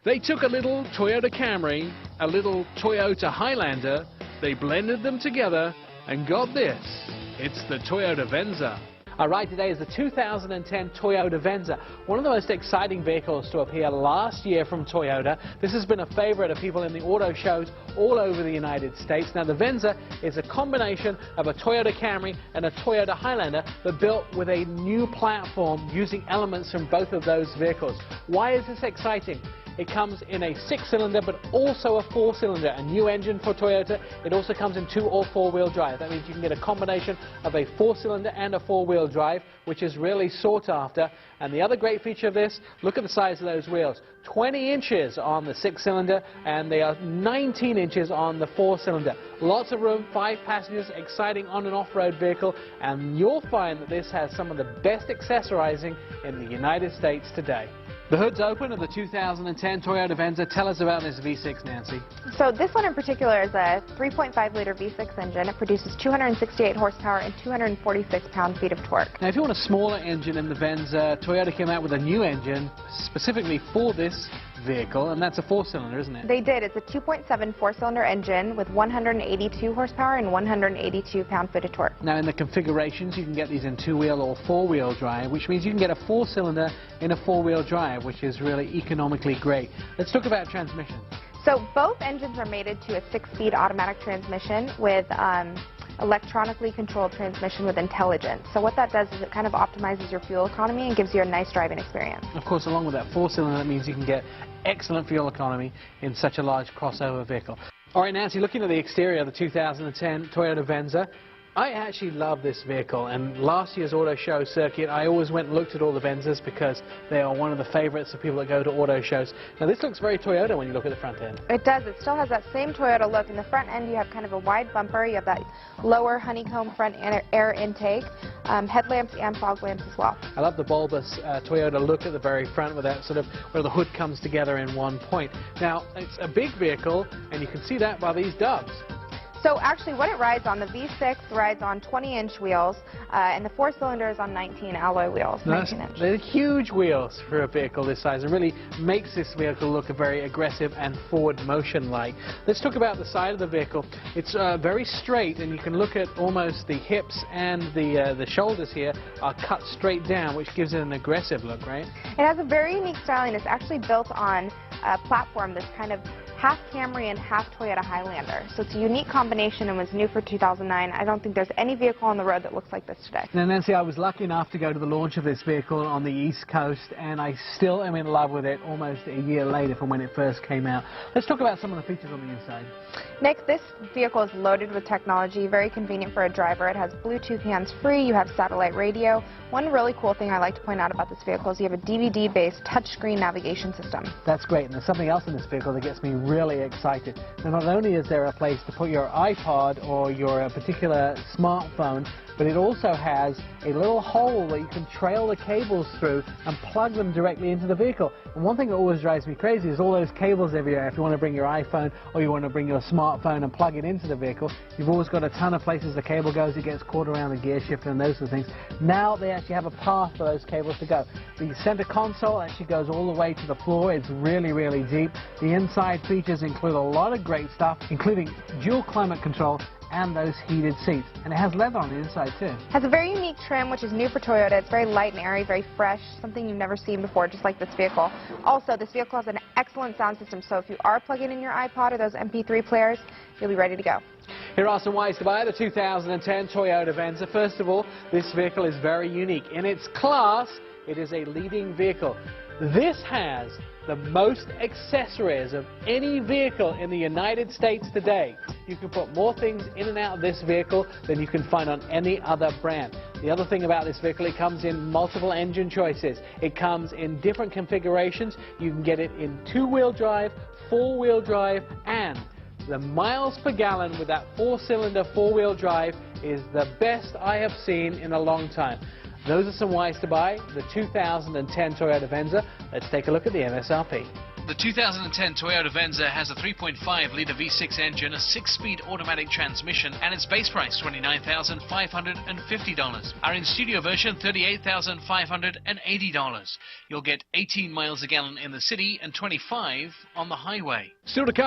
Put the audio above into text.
They took a little Toyota Camry, a little Toyota Highlander, they blended them together and got this. It's the Toyota Venza. Our ride today is the 2010 Toyota Venza, one of the most exciting vehicles to appear last year from Toyota. This has been a favorite of people in the auto shows all over the United States. Now, the Venza is a combination of a Toyota Camry and a Toyota Highlander, but built with a new platform using elements from both of those vehicles. Why is this exciting? It comes in a 6-cylinder but also a 4-cylinder, a new engine for Toyota. It also comes in 2- or 4-wheel drive. That means you can get a combination of a 4-cylinder and a 4-wheel drive, which is really sought after. And the other great feature of this, look at the size of those wheels. 20 inches on the 6-cylinder and they are 19 inches on the 4-cylinder. Lots of room, 5 passengers, exciting on and off-road vehicle, and you'll find that this has some of the best accessorizing in the United States today. The hood's open of the 2010 Toyota Venza. Tell us about this V6, Nancy. So this one in particular is a 3.5-liter V6 engine. It produces 268 horsepower and 246 pound-feet of torque. Now, if you want a smaller engine in the Venza, Toyota came out with a new engine specifically for this vehicle, and that's a 4-cylinder, isn't it? They did. It's a 2.7 4-cylinder engine with 182 horsepower and 182 pound-feet of torque. Now, in the configurations, you can get these in 2-wheel or 4-wheel drive, which means you can get a 4-cylinder in a 4-wheel drive, which is really economically great. Let's talk about transmission. So both engines are mated to a 6-speed automatic transmission with electronically controlled transmission with intelligence. So what that does is it kind of optimizes your fuel economy and gives you a nice driving experience. Of course, along with that 4-cylinder, that means you can get excellent fuel economy in such a large crossover vehicle. All right, Nancy, looking at the exterior of the 2010 Toyota Venza, I actually love this vehicle, and last year's auto show circuit, I always went and looked at all the Venzas because they are one of the favorites of people that go to auto shows. Now, this looks very Toyota when you look at the front end. It does. It still has that same Toyota look. In the front end, you have kind of a wide bumper. You have that lower honeycomb front air intake, headlamps and fog lamps as well. I love the bulbous Toyota look at the very front with that sort of where the hood comes together in one point. Now, it's a big vehicle, and you can see that by these doves. So actually what it rides on, the V6 rides on 20-inch wheels, and the 4-cylinder is on 19 alloy wheels, 19-inch. They're huge wheels for a vehicle this size. It really makes this vehicle look very aggressive and forward motion-like. Let's talk about the side of the vehicle. It's very straight, and you can look at almost the hips and the shoulders here are cut straight down, which gives it an aggressive look, right? It has a very unique styling. It's actually built on a platform that's kind of half Camry and half Toyota Highlander. So it's a unique combination and was new for 2009. I don't think there's any vehicle on the road that looks like this today. Now, Nancy, I was lucky enough to go to the launch of this vehicle on the East Coast, and I still am in love with it almost a year later from when it first came out. Let's talk about some of the features on the inside. Nick, this vehicle is loaded with technology, very convenient for a driver. It has Bluetooth hands-free, you have satellite radio. One really cool thing I like to point out about this vehicle is you have a DVD-based touchscreen navigation system. That's great, and there's something else in this vehicle that gets me really excited. Now, not only is there a place to put your iPod or your particular smartphone, but it also has a little hole that you can trail the cables through and plug them directly into the vehicle. And one thing that always drives me crazy is all those cables everywhere. If you want to bring your iPhone or you want to bring your smartphone and plug it into the vehicle, you've always got a ton of places the cable goes. It gets caught around the gear shifter and those sort of things. Now they actually have a path for those cables to go. The center console actually goes all the way to the floor. It's really, really deep. The inside features include a lot of great stuff, including dual climate control and those heated seats. And it has leather on the inside too. It has a very unique trim, which is new for Toyota. It's very light and airy, very fresh, something you've never seen before, just like this vehicle. Also, this vehicle has an excellent sound system, so if you are plugging in your iPod or those MP3 players, you'll be ready to go. Here are some ways to buy the 2010 Toyota Venza. First of all, this vehicle is very unique. In its class, it is a leading vehicle. This has the most accessories of any vehicle in the United States today. You can put more things in and out of this vehicle than you can find on any other brand. The other thing about this vehicle, it comes in multiple engine choices. It comes in different configurations. You can get it in 2-wheel drive, 4-wheel drive, and the miles per gallon with that 4-cylinder 4-wheel drive is the best I have seen in a long time. Those are some ways to buy the 2010 Toyota Venza. Let's take a look at the MSRP. The 2010 Toyota Venza has a 3.5-litre V6 engine, a 6-speed automatic transmission, and its base price $29,550. Our in-studio version, $38,580. You'll get 18 miles a gallon in the city and 25 on the highway. Still to come.